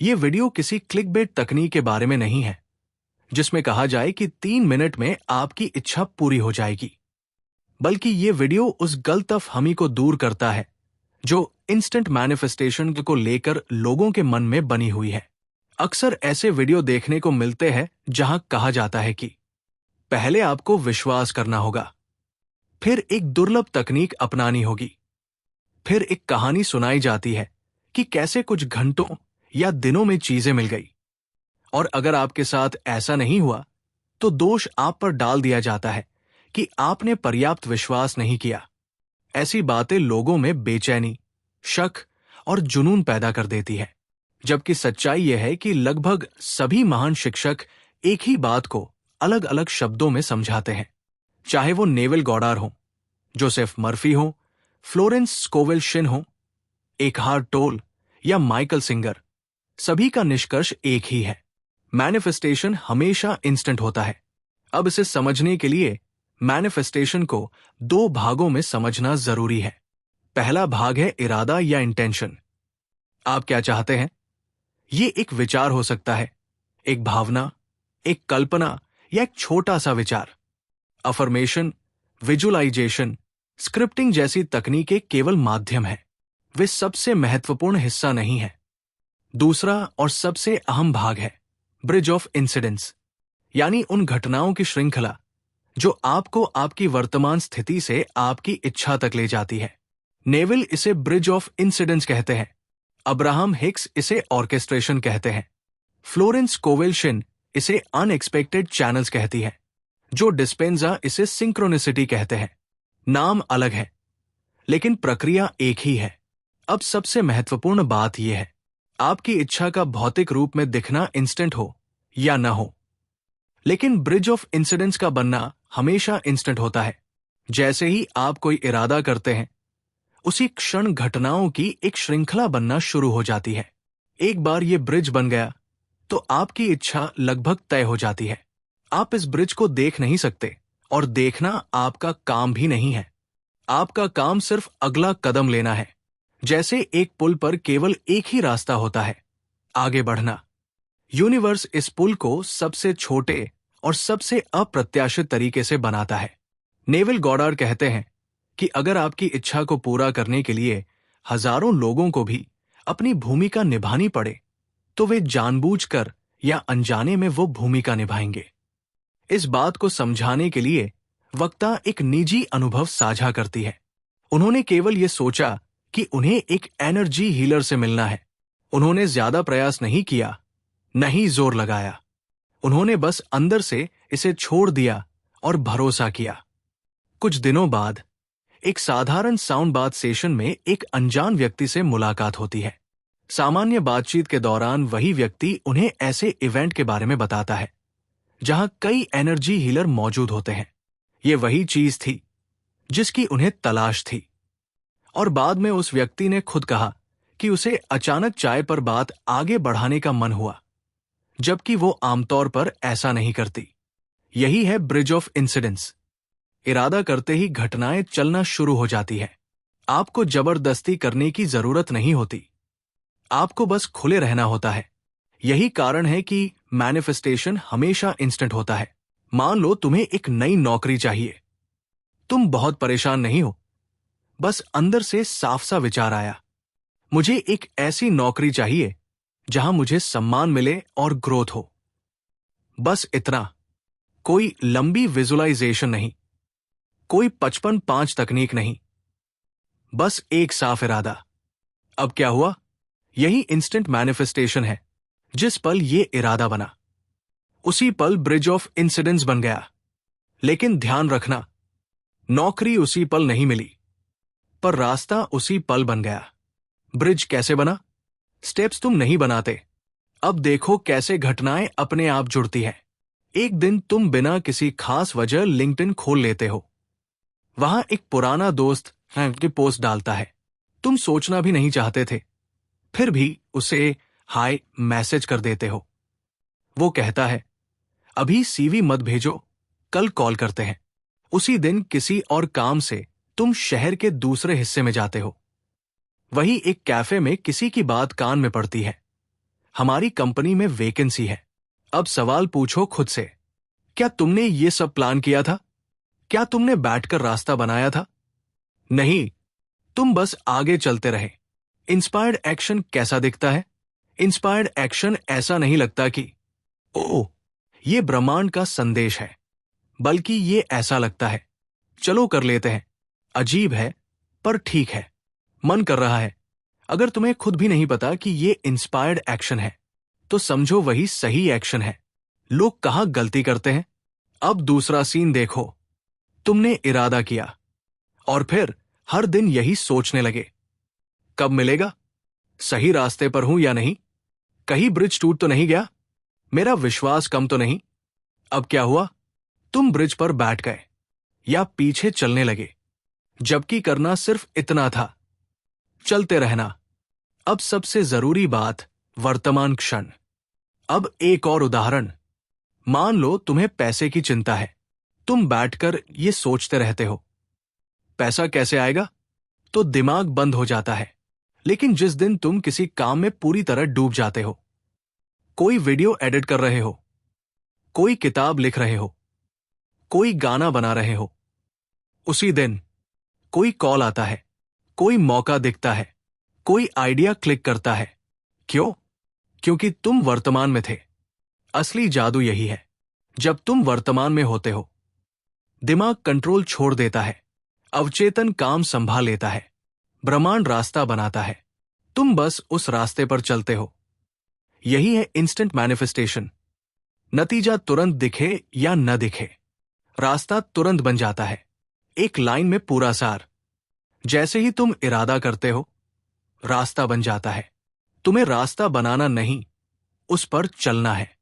ये वीडियो किसी क्लिकबेट तकनीक के बारे में नहीं है जिसमें कहा जाए कि 3 मिनट में आपकी इच्छा पूरी हो जाएगी, बल्कि ये वीडियो उस गलतफहमी को दूर करता है जो इंस्टेंट मैनिफेस्टेशन को लेकर लोगों के मन में बनी हुई है। अक्सर ऐसे वीडियो देखने को मिलते हैं जहां कहा जाता है कि पहले आपको विश्वास करना होगा, फिर एक दुर्लभ तकनीक अपनानी होगी, फिर एक कहानी सुनाई जाती है कि कैसे कुछ घंटों या दिनों में चीजें मिल गई, और अगर आपके साथ ऐसा नहीं हुआ तो दोष आप पर डाल दिया जाता है कि आपने पर्याप्त विश्वास नहीं किया। ऐसी बातें लोगों में बेचैनी, शक और जुनून पैदा कर देती है, जबकि सच्चाई यह है कि लगभग सभी महान शिक्षक एक ही बात को अलग अलग शब्दों में समझाते हैं। चाहे वो नेविल गॉडार हो, जोसेफ मर्फी हो, फ्लोरेंस स्कोवेल शिन हो, एकहार्ट टोल या माइकल सिंगर, सभी का निष्कर्ष एक ही है। मैनिफेस्टेशन हमेशा इंस्टेंट होता है। अब इसे समझने के लिए मैनिफेस्टेशन को 2 भागों में समझना जरूरी है। पहला भाग है इरादा या इंटेंशन। आप क्या चाहते हैं? ये एक विचार हो सकता है, एक भावना, एक कल्पना या एक छोटा सा विचार। अफर्मेशन, विजुअलाइजेशन, स्क्रिप्टिंग जैसी तकनीकें केवल माध्यम है, वे सबसे महत्वपूर्ण हिस्सा नहीं है। दूसरा और सबसे अहम भाग है ब्रिज ऑफ इंसिडेंस, यानी उन घटनाओं की श्रृंखला जो आपको आपकी वर्तमान स्थिति से आपकी इच्छा तक ले जाती है। नेविल इसे ब्रिज ऑफ इंसिडेंस कहते हैं, अब्राहम हिक्स इसे ऑर्केस्ट्रेशन कहते हैं, फ्लोरेंस स्कोवेल शिन इसे अनएक्सपेक्टेड चैनल्स कहती है, जो डिस्पेंजा इसे सिंक्रोनिसिटी कहते हैं। नाम अलग है लेकिन प्रक्रिया एक ही है। अब सबसे महत्वपूर्ण बात यह है, आपकी इच्छा का भौतिक रूप में दिखना इंस्टेंट हो या न हो, लेकिन ब्रिज ऑफ इंसिडेंस का बनना हमेशा इंस्टेंट होता है। जैसे ही आप कोई इरादा करते हैं, उसी क्षण घटनाओं की एक श्रृंखला बनना शुरू हो जाती है। एक बार ये ब्रिज बन गया तो आपकी इच्छा लगभग तय हो जाती है। आप इस ब्रिज को देख नहीं सकते और देखना आपका काम भी नहीं है। आपका काम सिर्फ अगला कदम लेना है। जैसे एक पुल पर केवल एक ही रास्ता होता है, आगे बढ़ना। यूनिवर्स इस पुल को सबसे छोटे और सबसे अप्रत्याशित तरीके से बनाता है। नेविल गॉडार कहते हैं कि अगर आपकी इच्छा को पूरा करने के लिए हजारों लोगों को भी अपनी भूमिका निभानी पड़े, तो वे जानबूझकर या अनजाने में वो भूमिका निभाएंगे। इस बात को समझाने के लिए वक्ता एक निजी अनुभव साझा करती है। उन्होंने केवल ये सोचा कि उन्हें एक एनर्जी हीलर से मिलना है। उन्होंने ज्यादा प्रयास नहीं किया, नहीं जोर लगाया। उन्होंने बस अंदर से इसे छोड़ दिया और भरोसा किया। कुछ दिनों बाद एक साधारण साउंड बाथ सेशन में एक अनजान व्यक्ति से मुलाकात होती है। सामान्य बातचीत के दौरान वही व्यक्ति उन्हें ऐसे इवेंट के बारे में बताता है जहां कई एनर्जी हीलर मौजूद होते हैं। ये वही चीज थी जिसकी उन्हें तलाश थी। और बाद में उस व्यक्ति ने खुद कहा कि उसे अचानक चाय पर बात आगे बढ़ाने का मन हुआ, जबकि वो आमतौर पर ऐसा नहीं करती। यही है ब्रिज ऑफ इंसिडेंस। इरादा करते ही घटनाएं चलना शुरू हो जाती है। आपको जबरदस्ती करने की जरूरत नहीं होती, आपको बस खुले रहना होता है। यही कारण है कि मैनिफेस्टेशन हमेशा इंस्टेंट होता है। मान लो तुम्हें एक नई नौकरी चाहिए। तुम बहुत परेशान नहीं हो, बस अंदर से साफ सा विचार आया, मुझे एक ऐसी नौकरी चाहिए जहां मुझे सम्मान मिले और ग्रोथ हो। बस इतना। कोई लंबी विजुअलाइजेशन नहीं, कोई 55-5 तकनीक नहीं, बस एक साफ इरादा। अब क्या हुआ? यही इंस्टेंट मैनिफेस्टेशन है। जिस पल ये इरादा बना, उसी पल ब्रिज ऑफ इंसिडेंस बन गया। लेकिन ध्यान रखना, नौकरी उसी पल नहीं मिली, पर रास्ता उसी पल बन गया। ब्रिज कैसे बना? स्टेप्स तुम नहीं बनाते। अब देखो कैसे घटनाएं अपने आप जुड़ती हैं। एक दिन तुम बिना किसी खास वजह लिंक्डइन खोल लेते हो। वहां एक पुराना दोस्त की पोस्ट डालता है। तुम सोचना भी नहीं चाहते थे, फिर भी उसे हाय मैसेज कर देते हो। वो कहता है, अभी सीवी मत भेजो, कल कॉल करते हैं। उसी दिन किसी और काम से तुम शहर के दूसरे हिस्से में जाते हो। वही एक कैफे में किसी की बात कान में पड़ती है। हमारी कंपनी में वैकेंसी है। अब सवाल पूछो खुद से, क्या तुमने ये सब प्लान किया था? क्या तुमने बैठकर रास्ता बनाया था? नहीं, तुम बस आगे चलते रहे। इंस्पायर्ड एक्शन कैसा दिखता है? इंस्पायर्ड एक्शन ऐसा नहीं लगता कि ओह, ये ब्रह्मांड का संदेश है, बल्कि ये ऐसा लगता है, चलो कर लेते हैं। अजीब है, पर ठीक है, मन कर रहा है। अगर तुम्हें खुद भी नहीं पता कि ये इंस्पायर्ड एक्शन है, तो समझो वही सही एक्शन है। लोग कहाँ गलती करते हैं? अब दूसरा सीन देखो। तुमने इरादा किया और फिर हर दिन यही सोचने लगे, कब मिलेगा? सही रास्ते पर हूं या नहीं? कहीं ब्रिज टूट तो नहीं गया? मेरा विश्वास कम तो नहीं? अब क्या हुआ? तुम ब्रिज पर बैठ गए या पीछे चलने लगे, जबकि करना सिर्फ इतना था, चलते रहना। अब सबसे जरूरी बात, वर्तमान क्षण। अब एक और उदाहरण। मान लो तुम्हें पैसे की चिंता है। तुम बैठकर ये सोचते रहते हो, पैसा कैसे आएगा? तो दिमाग बंद हो जाता है। लेकिन जिस दिन तुम किसी काम में पूरी तरह डूब जाते हो, कोई वीडियो एडिट कर रहे हो, कोई किताब लिख रहे हो, कोई गाना बना रहे हो, उसी दिन कोई कॉल आता है, कोई मौका दिखता है, कोई आइडिया क्लिक करता है। क्यों? क्योंकि तुम वर्तमान में थे। असली जादू यही है, जब तुम वर्तमान में होते हो, दिमाग कंट्रोल छोड़ देता है, अवचेतन काम संभाल लेता है, ब्रह्मांड रास्ता बनाता है, तुम बस उस रास्ते पर चलते हो। यही है इंस्टेंट मैनिफेस्टेशन। नतीजा तुरंत दिखे या न दिखे, रास्ता तुरंत बन जाता है। एक लाइन में पूरा सार। जैसे ही तुम इरादा करते हो, रास्ता बन जाता है। तुम्हें रास्ता बनाना नहीं, उस पर चलना है।